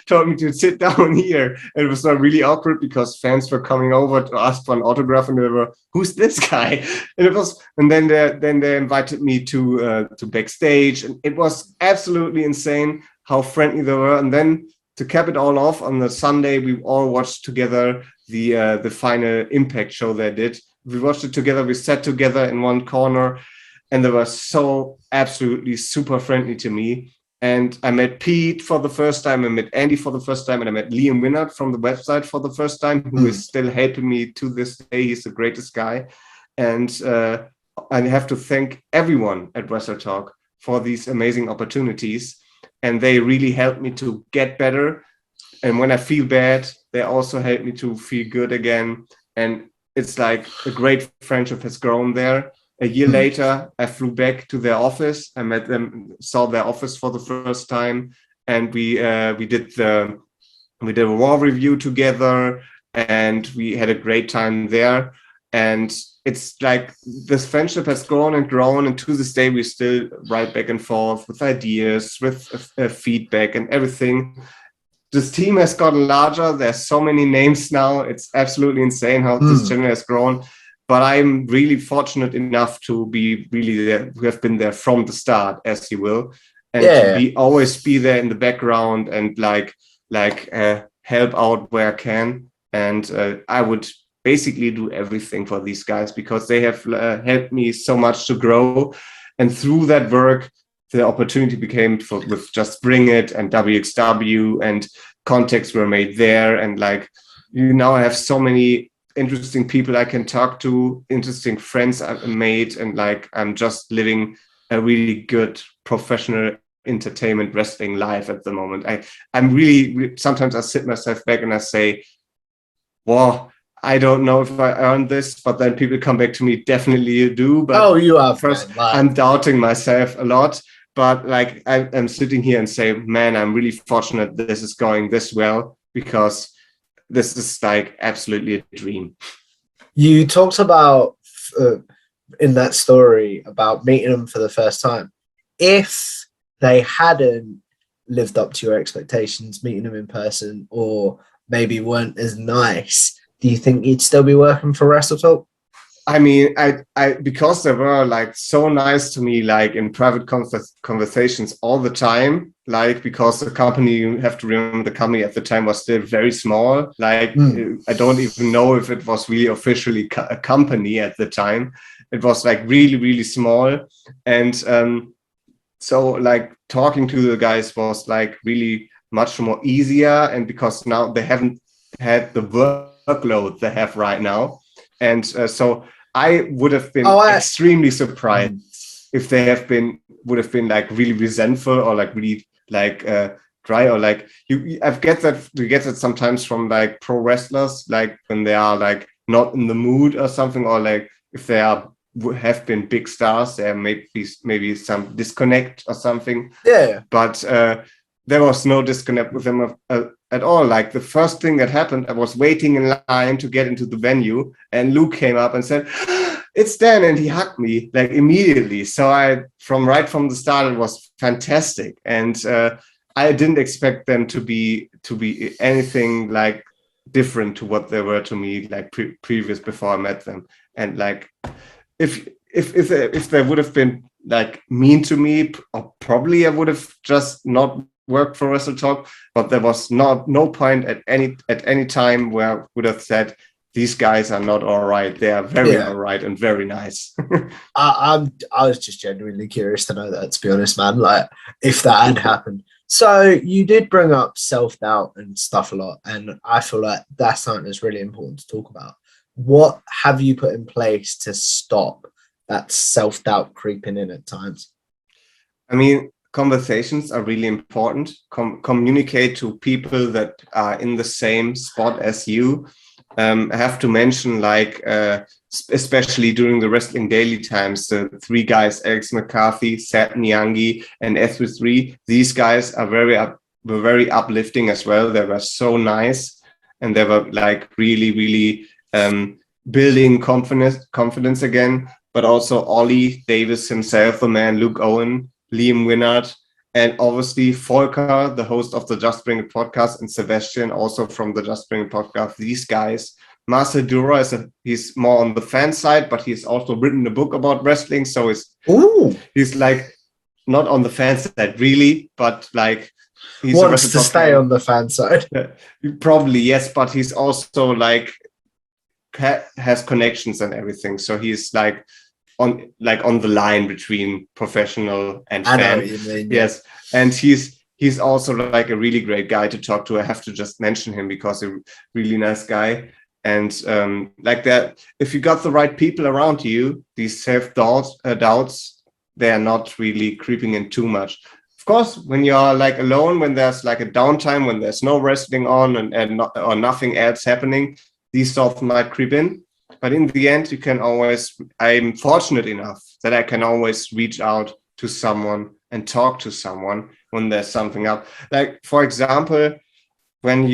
told me to sit down here. And it was not really awkward because fans were coming over to ask for an autograph, and they were, "Who's this guy?" And it was, and then they invited me to backstage, and it was absolutely insane how friendly they were. And then to cap it all off, on the Sunday we all watched together the final Impact show they did. We watched it together. We sat together in one corner, and they were so absolutely super friendly to me. And I met Pete for the first time, I met Andy for the first time, and I met Liam Winnard from the website for the first time, who is still helping me to this day. He's the greatest guy. And I have to thank everyone at WrestleTalk for these amazing opportunities. And they really helped me to get better. And when I feel bad, they also help me to feel good again. And it's like a great friendship has grown there. A year later, I flew back to their office. I met them, saw their office for the first time, and we did a Raw review together, and we had a great time there. And it's like this friendship has grown and grown, and to this day we still write back and forth with ideas, with feedback, and everything. This team has gotten larger. There's so many names now. It's absolutely insane how this channel has grown. But I'm really fortunate enough to be really there, who have been there from the start, as you will, and to always be there in the background and help out where I can. And I would basically do everything for these guys because they have helped me so much to grow. And through that work, the opportunity became with Just Bring It and WXW, and contacts were made there. And now I have so many interesting people I can talk to, interesting friends I've made, and I'm just living a really good professional entertainment wrestling life at the moment. I'm really, sometimes I sit myself back and I say, wow, I don't know if I earned this, but then people come back to me, definitely you do. But you are first, I'm doubting myself a lot. But I'm sitting here and say, man, I'm really fortunate this is going this well, because this is absolutely a dream. You talked about in that story about meeting them for the first time. If they hadn't lived up to your expectations, meeting them in person, or maybe weren't as nice, do you think you'd still be working for WrestleTalk? I mean, I because they were so nice to me, in private conversations all the time, because the company, you have to remember, the company at the time was still very small. I don't even know if it was really officially a company at the time. It was really, really small. And so talking to the guys was really much more easier. And because now they haven't had the workload they have right now. And so I would have been extremely surprised if they would have been really resentful or really dry, or I get that sometimes from pro wrestlers, when they are not in the mood or something, or if they have been big stars, there may be maybe some disconnect or something. Yeah. But there was no disconnect with them at all. The first thing that happened, I was waiting in line to get into the venue, and Luke came up and said, "It's Dan," and he hugged me immediately. So right from the start, it was fantastic, and I didn't expect them to be anything different to what they were to me previous before I met them. And if they would have been mean to me, probably I would have just not worked for WrestleTalk. But there was no point at any time where I would have said, these guys are not all right. They are very all right and very nice. I was just genuinely curious to know that, to be honest, man, if that had happened. So you did bring up self-doubt and stuff a lot, and I feel like that's something that's really important to talk about. What have you put in place to stop that self-doubt creeping in at times? I mean, conversations are really important. Communicate to people that are in the same spot as you. I have to mention, like, especially during the Wrestling Daily times, the three guys, Alex McCarthy, Seth Nyangi, and S3. These guys are were very uplifting as well. They were so nice, and they were like really building confidence again. But also Ollie Davis himself, the man, Luke Owen, Liam Winnard, and obviously Volker, the host of the Just Bring It podcast, and Sebastian, also from the Just Bring It podcast. These guys. Marcel Dura he's more on the fan side, but he's also written a book about wrestling. So he's like not on the fan side really, but like he wants to stay on the fan side. Probably yes, but he's also like has connections and everything. So he's like on the line between professional and fan. I know what you mean, yes, and he's also like a really great guy to talk to. I have to just mention him because he's a really nice guy. And like that, if you got the right people around you, these self-doubts, they are not really creeping in too much. Of course, when you're like alone, when there's like a downtime, when there's no wrestling on or nothing else happening, these thoughts might creep in. But in the end, you can always, I'm fortunate enough that I can always reach out to someone and talk to someone when there's something up. Like, for example, when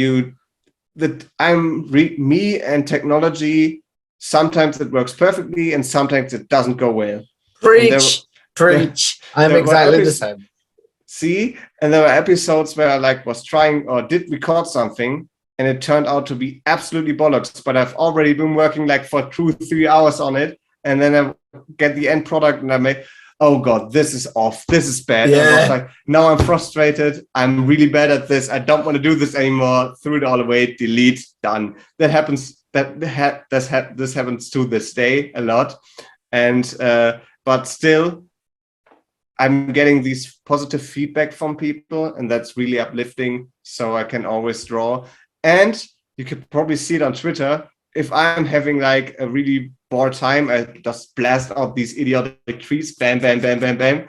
me and technology, sometimes it works perfectly and sometimes it doesn't go well. Preach. I'm exactly the same. See, and there were episodes where I like was trying or did record something and it turned out to be absolutely bollocks, but I've already been working like for 2-3 hours on it, and then I get the end product and I make, oh God, this is off. This is bad. Yeah. And I was like, now I'm frustrated. I'm really bad at this. I don't want to do this anymore. Threw it all away, delete, done. That happens. This happens to this day a lot. And, but still, I'm getting these positive feedback from people, and that's really uplifting. So I can always draw. And you could probably see it on Twitter. If I'm having like a really bored time, I just blast out these idiotic tweets, bam, bam, bam, bam, bam.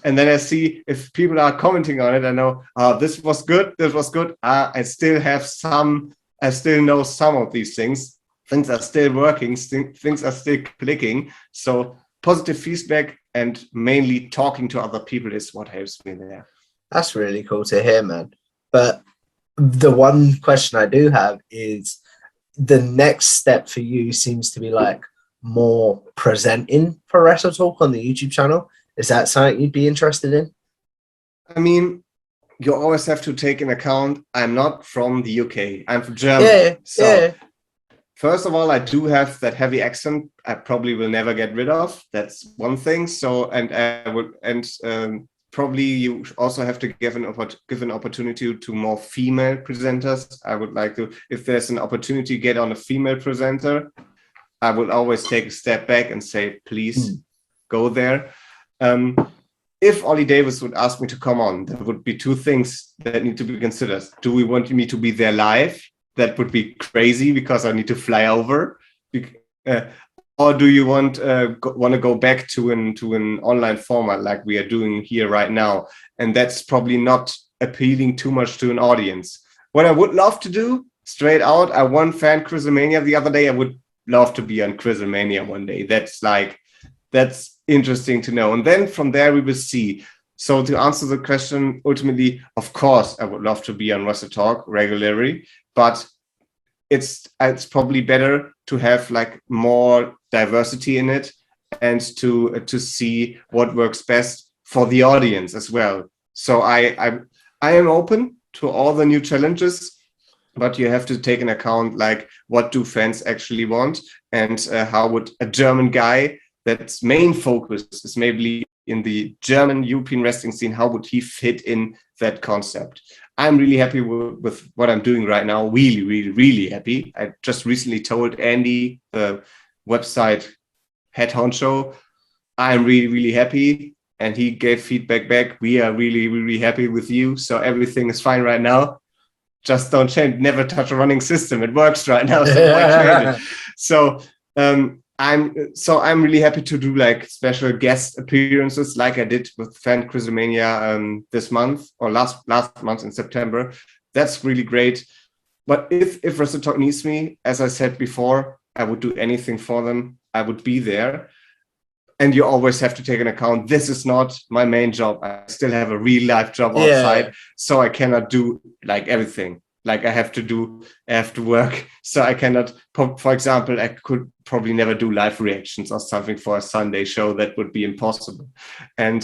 And then I see if people are commenting on it, I know, this was good. I still know some of these things. Things are still working, things are still clicking. So positive feedback and mainly talking to other people is what helps me there. That's really cool to hear, man. But the one question I do have is, the next step for you seems to be like more presenting for WrestleTalk on the YouTube channel. Is that something you'd be interested in? I mean, you always have to take into account, I'm not from the UK. I'm from Germany. First of all, I do have that heavy accent. I probably will never get rid of. That's one thing. So, probably you also have to give an opportunity to more female presenters. I would like to, if there's an opportunity to get on a female presenter, I would always take a step back and say, please go there. If Ollie Davis would ask me to come on, there would be two things that need to be considered. Do we want me to be there live? That would be crazy because I need to fly over. Or do you want to go back to an online format like we are doing here right now? And that's probably not appealing too much to an audience. What I would love to do, straight out, I won Fan Quizlemania the other day. I would love to be on Quizlemania one day. That's interesting to know. And then from there we will see. So to answer the question, ultimately, of course, I would love to be on WrestleTalk regularly, but it's probably better to have like more diversity in it and to see what works best for the audience as well. So I am open to all the new challenges, but you have to take into account like what do fans actually want, and how would a German guy that's main focus is maybe in the German European wrestling scene, how would he fit in that concept? I'm really happy with what I'm doing right now. Really, really, really happy. I just recently told Andy, the website head honcho, I'm really, really happy. And he gave feedback back. We are really, really happy with you. So everything is fine right now. Just don't change. Never touch a running system. It works right now. So why change it? So I'm really happy to do like special guest appearances, like I did with Fan Quizomania this month or last month in September. That's really great. But if WrestleTalk needs me, as I said before, I would do anything for them. I would be there. And you always have to take into account, this is not my main job. I still have a real life job outside. So I cannot do like everything. Like I have to work. So I cannot, for example, I could probably never do live reactions or something for a Sunday show. That would be impossible. And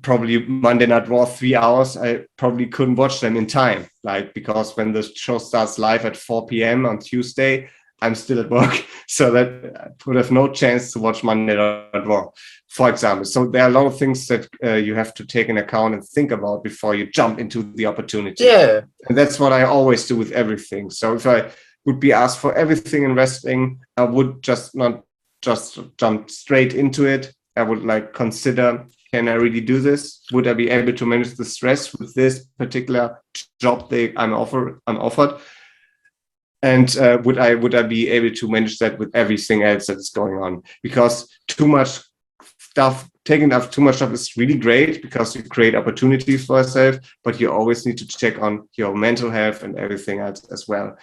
probably Monday Night Raw 3 hours, I probably couldn't watch them in time. Like, because when the show starts live at 4 p.m. on Tuesday, I'm still at work, so that I would have no chance to watch Monday Night Raw, for example. So there are a lot of things that you have to take into account and think about before you jump into the opportunity. Yeah. And that's what I always do with everything. So if I would be asked for everything in wrestling, I would not just jump straight into it. I would like consider, can I really do this? Would I be able to manage the stress with this particular job I'm offered? And would I be able to manage that with everything else that's going on? Because taking up too much stuff is really great because you create opportunities for yourself, but you always need to check on your mental health and everything else as well.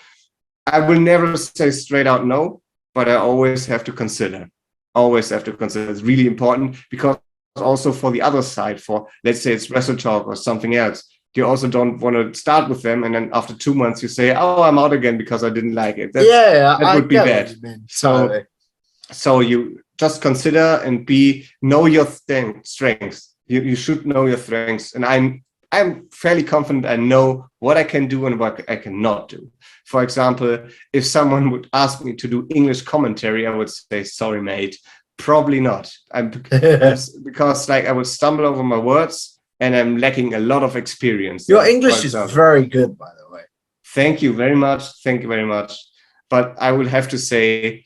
I will never say straight out no, but I always have to consider. It's really important, because also for the other side, for let's say it's WrestleTalk or something else, you also don't want to start with them and then after 2 months you say, oh, I'm out again because I didn't like it. That would be bad. So you just consider and know your strengths. You should know your strengths. And I'm fairly confident I know what I can do and what I cannot do. For example, if someone would ask me to do English commentary, I would say, sorry, mate, probably not. Because like I would stumble over my words, and I'm lacking a lot of experience. Your English is very good, by the way. Thank you very much. But I would have to say,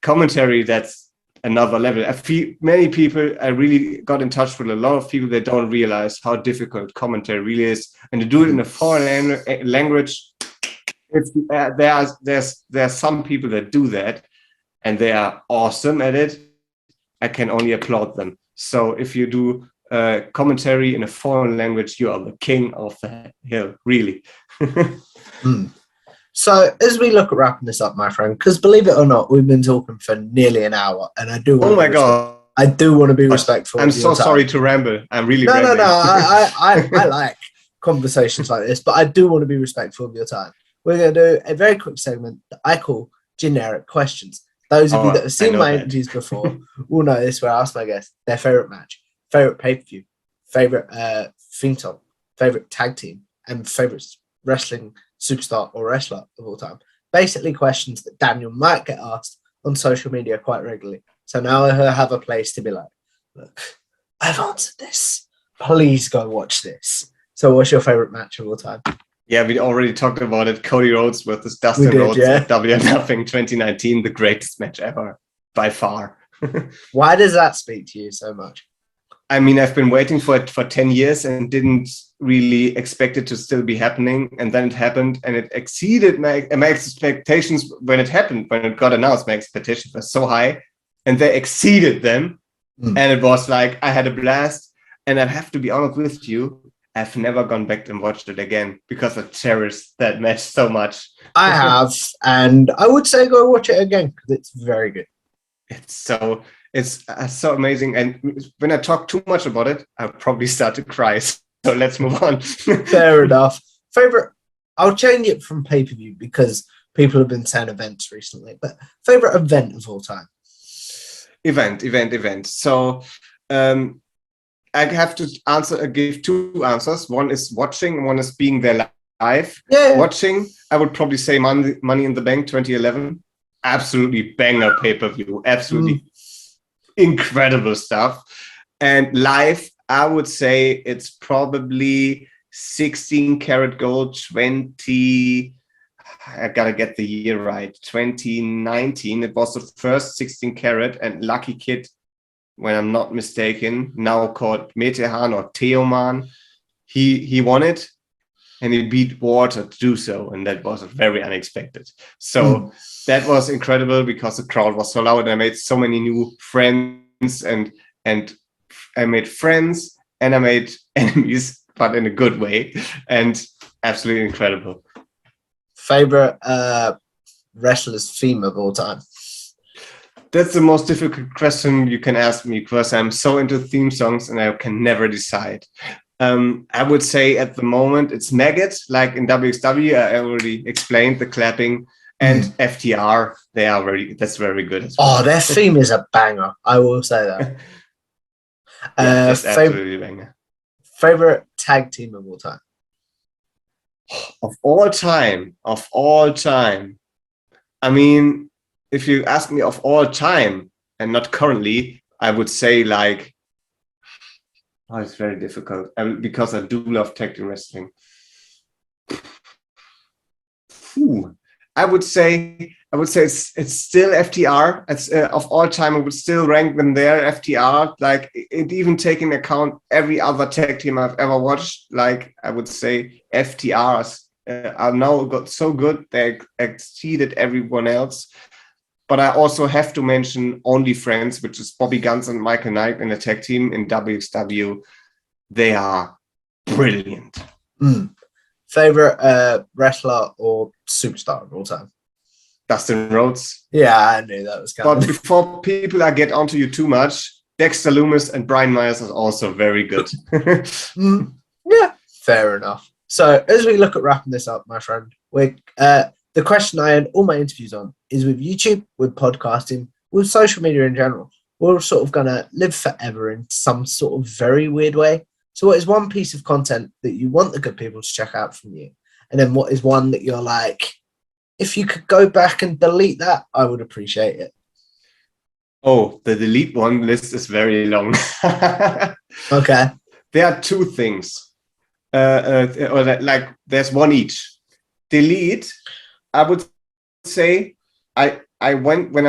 commentary, that's another level. I feel I really got in touch with a lot of people that don't realize how difficult commentary really is. And to do it in a foreign language, there's some people that do that, and they are awesome at it. I can only applaud them. So if you do commentary in a foreign language, you are the king of the hill, really. So as we look at wrapping this up, my friend, because believe it or not, we've been talking for nearly an hour, and I do want to be respectful. I'm so sorry to ramble. I'm really no. I like conversations like this, but I do want to be respectful of your time. We're going to do a very quick segment that I call generic questions. Those of you that have seen my interviews before will know this, where I ask my guests their favorite match, favorite pay-per-view, favorite theme song, favorite tag team, and favorite wrestling superstar or wrestler of all time. Basically questions that Daniel might get asked on social media quite regularly. So now I have a place to be like, look, I've answered this. Please go watch this. So what's your favorite match of all time? Yeah, we already talked about it. Cody Rhodes versus Dustin Rhodes at WNF 2019, the greatest match ever, by far. Why does that speak to you so much? I mean, I've been waiting for it for 10 years and didn't really expect it to still be happening. And then it happened, and it exceeded my expectations when it happened, when it got announced. My expectations were so high, and they exceeded them. And it was like, I had a blast. And I have to be honest with you, I've never gone back and watched it again because I cherish that match so much. I have, and I would say go watch it again because it's very good. It's so amazing. And when I talk too much about it, I'll probably start to cry. So let's move on. Fair enough. Favorite? I'll change it from pay-per-view because people have been saying events recently. But favorite event of all time? Event. So I have to give two answers. One is watching, and one is being there live. Yeah. Watching, I would probably say Money in the Bank 2011. Absolutely banger pay-per-view. Absolutely incredible stuff. And live, I would say it's probably 16 karat gold 20. I gotta get the year right. 2019. It was the first 16 karat, and Lucky Kid, when I'm not mistaken, now called Metehan or Teoman. He won it. and he beat water to do so, and that was very unexpected. So that was incredible because the crowd was so loud. I made so many new friends, and I made friends and I made enemies, but in a good way, and absolutely incredible. Favorite wrestler's theme of all time? That's the most difficult question you can ask me because I'm so into theme songs and I can never decide. I would say at the moment it's Maggot, like in WXW. I already explained the clapping, and FTR. That's very good as well. Oh, their theme is a banger. I will say that. Yeah, that's absolutely banger. Favorite tag team of all time? Of all time. I mean, if you ask me of all time and not currently, I would say like, it's very difficult because I do love tag team wrestling. I would say it's still FTR. It's of all time, I would still rank them there. FTR, like it even taking account every other tag team I've ever watched. Like I would say FTR are now got so good they exceeded everyone else. But I also have to mention Only Friends, which is Bobby Guns and Michael Knight in a tag team in WXW. They are brilliant. Favorite wrestler or superstar of all time? Dustin Rhodes. Yeah, I knew that was coming. But before people get onto you too much, Dexter Lumis and Brian Myers are also very good. Yeah, fair enough. So as we look at wrapping this up, my friend, the question I end all my interviews on is with YouTube, with podcasting, with social media in general. We're sort of going to live forever in some sort of very weird way. So what is one piece of content that you want the good people to check out from you? And then what is one that you're like, if you could go back and delete that, I would appreciate it. Oh, the delete one list is very long. Okay. There are two things. Like there's one each. Delete, I would say when I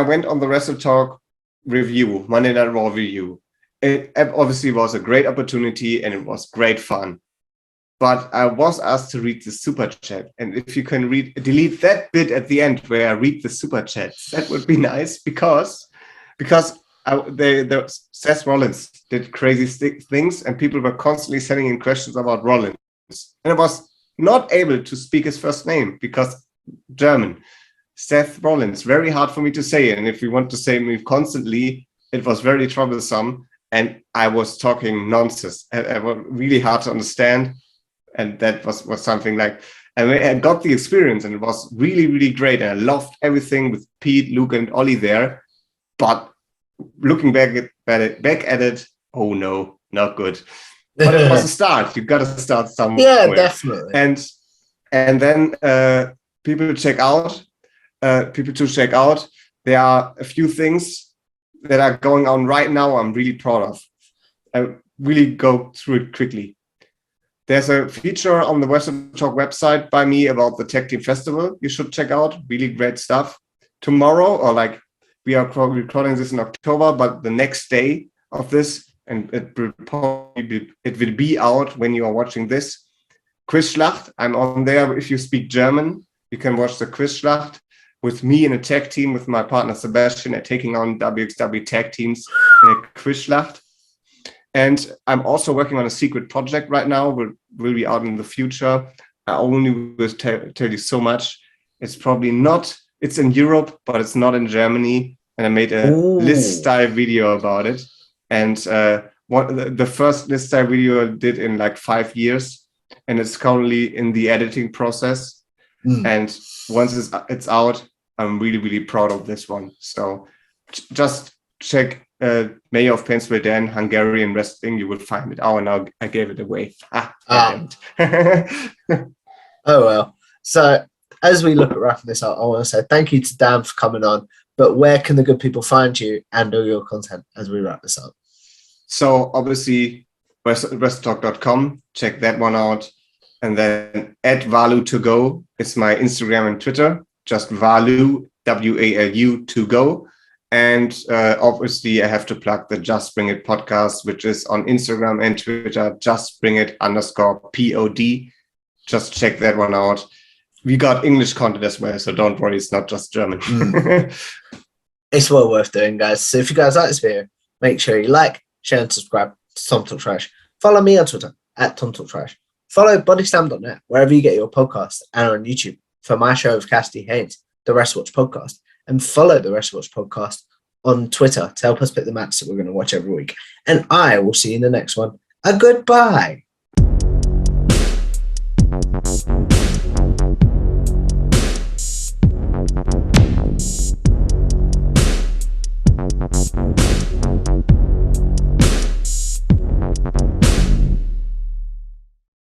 went on the WrestleTalk review, Monday Night Raw review, it obviously was a great opportunity and it was great fun. But I was asked to read the super chat, and if you can delete that bit at the end where I read the super chats, that would be nice because Seth Rollins did crazy things, and people were constantly sending in questions about Rollins, and I was not able to speak his first name because German. Seth Rollins, very hard for me to say, and if you want to say me constantly, it was very troublesome, and I was talking nonsense. It was really hard to understand. And that was something like, and I got the experience, and it was really, really great. And I loved everything with Pete, Luke, and Ollie there. But looking back at it, oh no, not good. But it was a start. You got to start somewhere. Yeah, definitely. And then people to check out. There are a few things that are going on right now. I'm really proud of. I really go through it quickly. There's a feature on the WrestleTalk website by me about the Tag Team Festival. You should check out. Really great stuff. Tomorrow, or like we are recording this in October, but the next day of this, and it will be out when you are watching this. Quizschlacht. I'm on there. If you speak German, you can watch the Quizschlacht with me in a tag team with my partner Sebastian and taking on WXW tag teams in a Quizschlacht. And I'm also working on a secret project right now. Will be out in the future. I only will tell you so much. It's probably not. It's in Europe, but it's not in Germany. And I made a list style video about it. And the first list style video I did in like 5 years, and it's currently in the editing process. And once it's out, I'm really, really proud of this one. So just check Mayor of Paintsville Dan, Hungarian Wrestling. You will find it. Oh, now I gave it away. Oh, well. So as we look at wrapping this up, I want to say thank you to Dan for coming on. But where can the good people find you and all your content as we wrap this up? So obviously, WrestleTalk.com. Check that one out. And then @Valu2go is my Instagram and Twitter. Just Valu, WALU to go. And obviously, I have to plug the Just Bring It podcast, which is on Instagram and Twitter, Just Bring It _pod. just check that one out. We got English content as well, so don't worry, it's not just German. It's well worth doing, guys. So if you guys like this video, make sure you like, share, and subscribe to Tom Talk Trash. Follow me on Twitter at Tom Talk Trash. Follow bodyslam.net wherever you get your podcast and on YouTube for my show with Cassidy Haynes, the WrestleWatch podcast. And follow the WrestleWatch podcast on Twitter to help us pick the match that we're going to watch every week. And I will see you in the next one. A goodbye.